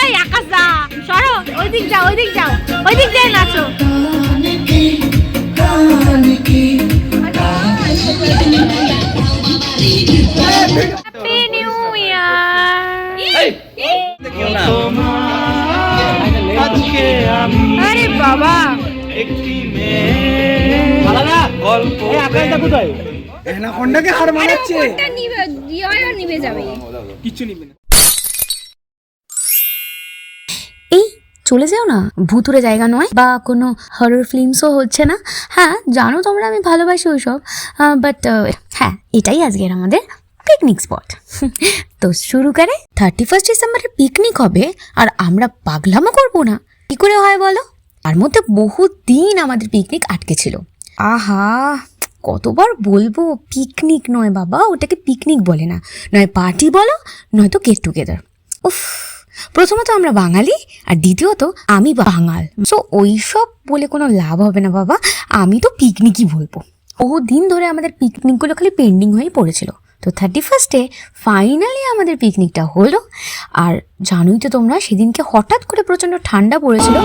এই আকাশ দা সরো, ওইদিক যাও, ওইদিক যাও, ওইদিক দিয়ে নাচো। হ্যাপি নিউ ইয়ার। আরে বাবা, অ্যানাকোন্ডাকে হার মানাচ্ছে, নিভে যাবে, কিচ্ছু নিবে না। এই চলে যাও না, ভুতুরে জায়গা নয় বা কোনো হরর ফিল্মসও হচ্ছে না। হ্যাঁ জানো তোমরা আমি ভালোবাসি ওইসব, বাট হ্যাঁ এটাই আজকের আমাদের পিকনিক স্পট। তো শুরু করে 31 ডিসেম্বরে পিকনিক হবে আর আমরা পাগলামো করবো না, কি করে হয় বলো? তার মধ্যে বহু দিন আমাদের পিকনিক আটকে ছিল। আহা কতবার বলবো, পিকনিক নয় বাবা, ওটাকে পিকনিক বলে না, নয় পার্টি বলো নয়তো গেট টুগেদার। উফ, প্রথমত আমরা বাঙালি আর দ্বিতীয়ত আমি বাঙাল, সো ওইসব বলে কোনো লাভ হবে না বাবা, আমি তো পিকনিকই বলবো। বহু দিন ধরে আমাদের পিকনিকগুলো খালি পেন্ডিং হয়েই পড়েছিল, তো 31 ফাইনালি আমাদের পিকনিকটা হলো। আর জানোই তো তোমরা সেদিনকে হঠাৎ করে প্রচণ্ড ঠান্ডা পড়েছিল।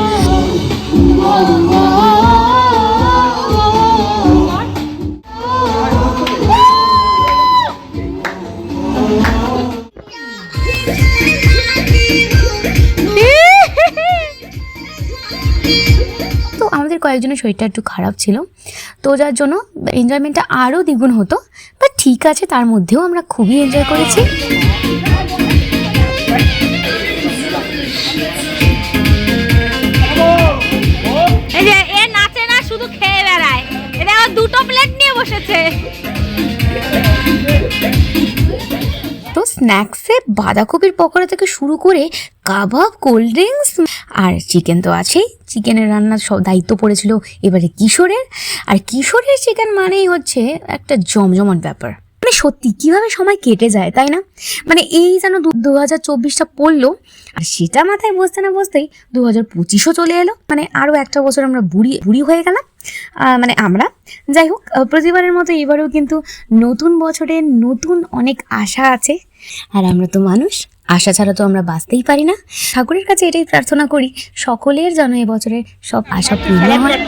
তো আমাদের কয়েকজনের শরীরটা একটু খারাপ ছিল, তো যার জন্য এনজয়মেন্টটা আরও দ্বিগুণ হতো, বাট ঠিক আছে, তার মধ্যেও আমরা খুবই এনজয় করেছি। এই যে এ নাচে না, শুধু খেয়ে বেড়ায়, এটা আবার দুটো প্লেট নিয়ে বসেছে। তো স্ন্যাক্সে বাঁধাকপির পকোড়া থেকে শুরু করে কাবাব, কোল্ড ড্রিঙ্কস আর চিকেন তো আছেই। চিকেনের রান্নার সব দায়িত্ব পড়েছিল এবারে কিশোরের, আর কিশোরের চিকেন মানেই হচ্ছে একটা জমজমাট ব্যাপার। মানে সত্যি কীভাবে সময় কেটে যায় তাই না? মানে এই যেন 2024টা পড়লো আর সেটা মাথায় বসতে না বসতেই 2025ও চলে এলো। মানে আরও একটা বছর আমরা বুড়ি হয়ে গেলাম। মানে আমরা যাই হোক, প্রতিবারের মতো এবারেও কিন্তু নতুন বছরে নতুন অনেক আশা আছে, আর আমরা তো মানুষ, আশা ছাড়া তো আমরা বাঁচতেই পারি না। ঠাকুরের কাছে এটাই প্রার্থনা করি সকলের যেন এবছরে সব আশা পূর্ণ হয়।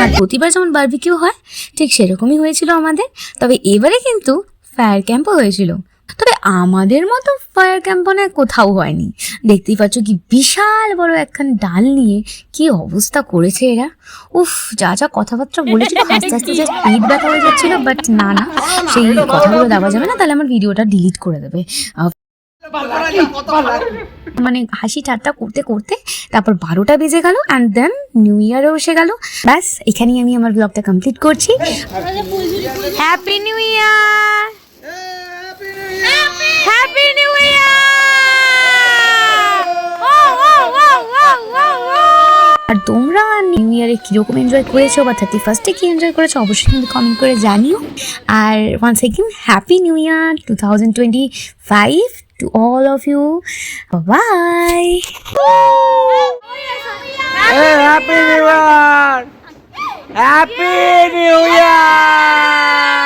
আর প্রতিবার যেমন বারবিকিউ হয় ঠিক সেরকমই হয়েছিল আমাদের, তবে এবারে কিন্তু ফায়ার ক্যাম্পও হয়েছিল। তবে আমাদের মতো ফায়ার ক্যাম্প মানে কোথাও হয়নি। দেখতেই পাচ্ছ কি বিশাল বড় একখান ডাল নিয়ে কি অবস্থা করেছে এরা। উফ, যা যা কথাবার্তা বলেছিল, আস্তে আস্তে যা পেট ব্যথা হয়ে যাচ্ছিল, বাট না সেই কথাগুলো দেওয়া যাবে না, তাহলে আমার ভিডিওটা ডিলিট করে দেবে। মানে হাসি ঠাট্টা করতে করতে তারপর 12টা বেজে গেল, অ্যান্ড দেন নিউ ইয়ারও এসে গেল। ব্যাস এখানেই আমি আমার ব্লগটা কমপ্লিট করছি। Happy new year, happy new year. আর তোমরা নিউ ইয়ারে কিরকম এনজয় করেছো বা 31 কি এনজয় করেছো অবশ্যই কিন্তু কমেন্ট করে জানিও। আর once again happy new year 2025 to all of you. Bye-bye. Hey, Happy New Year! Happy New Year!